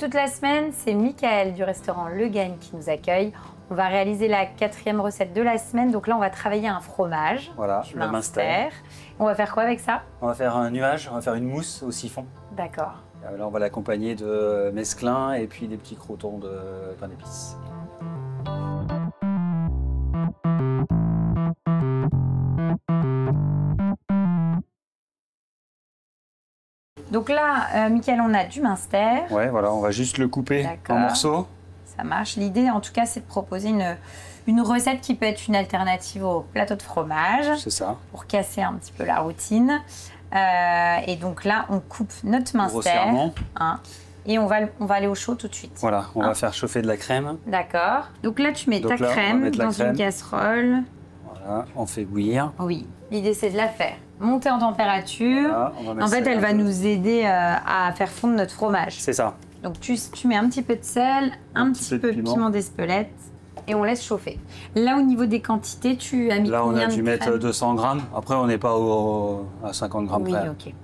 toute la semaine, c'est Michael du restaurant Le Gagne qui nous accueille. On va réaliser la 4e recette de la semaine. Donc là, on va travailler un fromage. Voilà, le Münster. On va faire quoi avec ça? On va faire un nuage, on va faire une mousse au siphon. D'accord. Là, on va l'accompagner de mesclun et puis des petits croûtons de pain d'épices. Donc là, Michael, on a du Münster. Ouais, voilà, on va juste le couper en morceaux. Ça marche. L'idée, en tout cas, c'est de proposer une recette qui peut être une alternative au plateau de fromage. C'est ça. Pour casser un petit peu la routine. Et donc là, on coupe notre Münster. Grossièrement. Et on va aller au chaud tout de suite. Voilà, on va faire chauffer de la crème. D'accord. Donc là, tu mets ta crème dans une casserole. Voilà, on fait bouillir. Oui. L'idée, c'est de la faire monter en température. Voilà, en fait, elle va nous aider à faire fondre notre fromage. C'est ça. Donc tu mets un petit peu de sel, un petit peu de piment d'Espelette et on laisse chauffer. Là, au niveau des quantités, tu as mis combien de crème? Là, on a dû mettre 200 grammes. Après, on n'est pas à 50 grammes près. Oui, ok.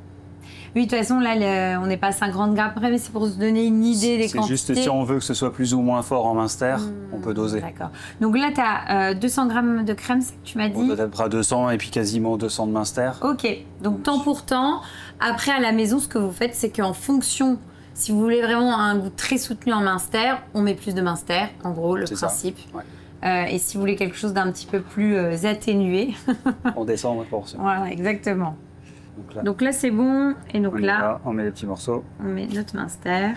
Oui, de toute façon, là, on n'est pas à 50 grammes près, mais c'est pour se donner une idée des quantités. C'est juste si on veut que ce soit plus ou moins fort en Münster, on peut doser. D'accord. Donc là, tu as 200 grammes de crème, c'est ce que tu m'as dit? On doit être à 200 et puis quasiment 200 de Münster. Ok. Donc, temps pour temps. Après, à la maison, ce que vous faites, c'est qu'en fonction, si vous voulez vraiment un goût très soutenu en Münster, on met plus de Münster, en gros, le principe. Ouais. Et si vous voulez quelque chose d'un petit peu plus atténué, on descend en portion. Voilà, exactement. Donc là, c'est bon. Et donc là, on met les petits morceaux. On met notre Münster.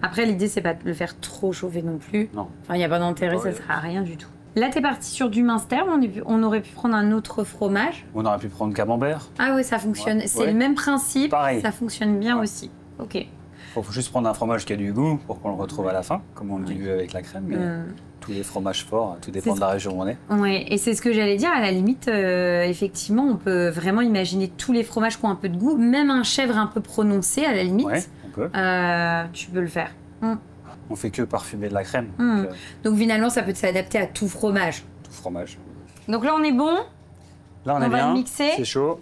Après, l'idée, c'est pas de le faire trop chauffer non plus. Non. Enfin, il n'y a pas d'intérêt, ça ne sert à rien du tout. Là, tu es parti sur du Münster. On aurait pu prendre un autre fromage. On aurait pu prendre camembert. Ah oui, ça fonctionne. C'est le même principe. Pareil. Ça fonctionne bien aussi. Ok. Il faut juste prendre un fromage qui a du goût pour qu'on le retrouve à la fin, comme on le dilue avec la crème. Mais tous les fromages forts, tout dépend de la région où on est. Oui, et c'est ce que j'allais dire. À la limite, effectivement, on peut vraiment imaginer tous les fromages qui ont un peu de goût. Même un chèvre un peu prononcé, à la limite. Oui, on peut. Tu peux le faire. On fait que parfumer de la crème. Donc finalement, ça peut s'adapter à tout fromage. Tout fromage. Donc là, on est bon. Là, on est va bien. Le mixer. C'est chaud.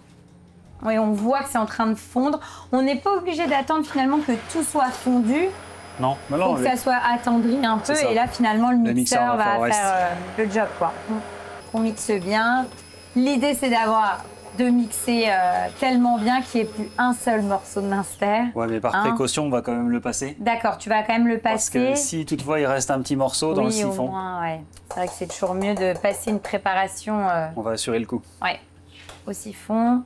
Oui, on voit que c'est en train de fondre. On n'est pas obligé d'attendre finalement que tout soit fondu. Non, mais là, faut que ça soit attendri un peu. Et là, finalement, le mixeur va faire le job, quoi. On mixe bien. L'idée, c'est de mixer tellement bien qu'il n'y ait plus un seul morceau de Münster. Ouais, mais par précaution, on va quand même le passer. D'accord, tu vas quand même le passer. Parce que si toutefois il reste un petit morceau dans le siphon. Au moins, ouais. C'est vrai que c'est toujours mieux de passer une préparation. On va assurer le coup. Ouais. Au siphon.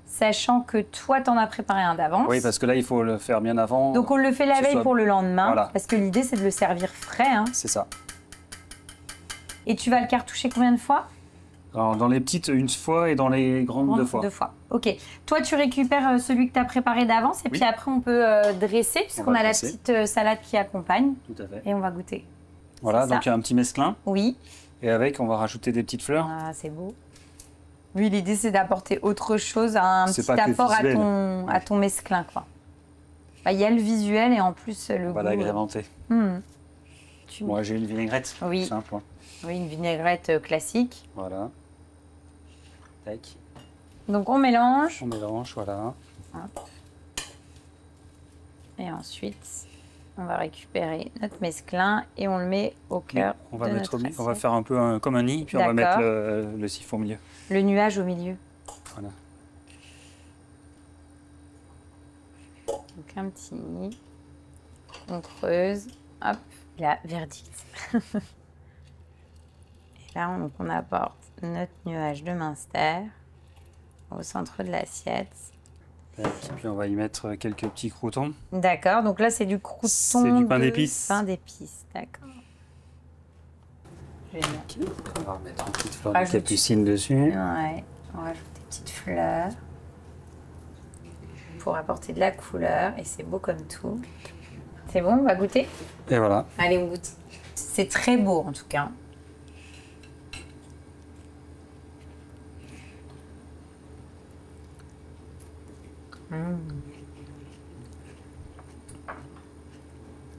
Sachant que toi, t'en as préparé un d'avance. Oui, parce que là, il faut le faire bien avant. Donc, on le fait la veille pour le lendemain. Voilà. Parce que l'idée, c'est de le servir frais. Hein. C'est ça. Et tu vas le cartoucher combien de fois? Alors, dans les petites, une fois, et dans les grandes, 2 fois. 2 fois. Ok. Toi, tu récupères celui que tu as préparé d'avance. Et puis après, on peut dresser, puisqu'on a la petite salade qui accompagne. Tout à fait. Et on va goûter. Voilà, donc il y a un petit mesclin. Oui. Et avec, on va rajouter des petites fleurs. Ah, c'est beau. Oui, l'idée, c'est d'apporter autre chose, un petit apport à ton mesclin, quoi. Bah, y a le visuel et en plus le goût. On va l'agrémenter. Moi, j'ai une vinaigrette. Oui. Simple. Hein. Oui, une vinaigrette classique. Voilà. Tac. Donc, on mélange. On mélange, voilà. Hop. Et ensuite, on va récupérer notre mesclin et on le met au cœur on va de mettre notre assiette. On va faire un peu comme un nid, puis on va mettre le siphon au milieu. Le nuage au milieu. Voilà. Donc un petit nid. On creuse. Hop, la verdict. Et là, on apporte notre nuage de Münster au centre de l'assiette. Et puis on va y mettre quelques petits croûtons. D'accord, donc là c'est du crouton. C'est du pain d'épices. Pain d'épices, d'accord. Génial. On va remettre une petite fleur de capucine dessus. Ouais, on rajoute des petites fleurs pour apporter de la couleur et c'est beau comme tout. C'est bon, on va goûter? Et voilà. Allez, on goûte. C'est très beau en tout cas.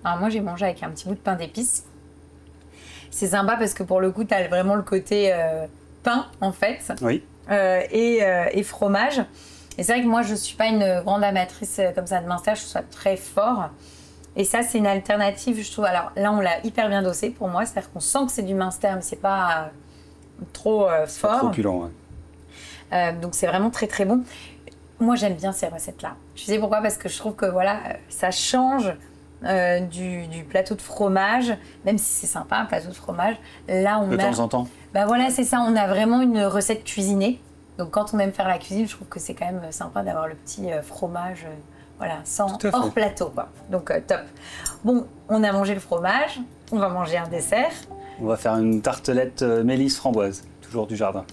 Alors moi j'ai mangé avec un petit bout de pain d'épices. C'est sympa parce que pour le coup tu as vraiment le côté pain en fait. Oui. Et fromage. Et c'est vrai que moi, je suis pas une grande amatrice comme ça de Munster, je trouve ça très fort. Et ça, c'est une alternative, je trouve. Alors là, on l'a hyper bien dosé pour moi, c'est-à-dire qu'on sent que c'est du Munster, mais c'est pas trop fort. Trop opulent, ouais. Donc c'est vraiment très très bon. Moi, j'aime bien ces recettes-là. Tu sais pourquoi? Parce que je trouve que voilà, ça change du plateau de fromage, même si c'est sympa un plateau de fromage. Là, on de temps en temps. Bah voilà, c'est ça. On a vraiment une recette cuisinée. Donc quand on aime faire la cuisine, je trouve que c'est quand même sympa d'avoir le petit fromage, voilà, sans hors plateau, quoi. Donc top. Bon, on a mangé le fromage. On va manger un dessert. On va faire une tartelette mélisse framboise, toujours du jardin.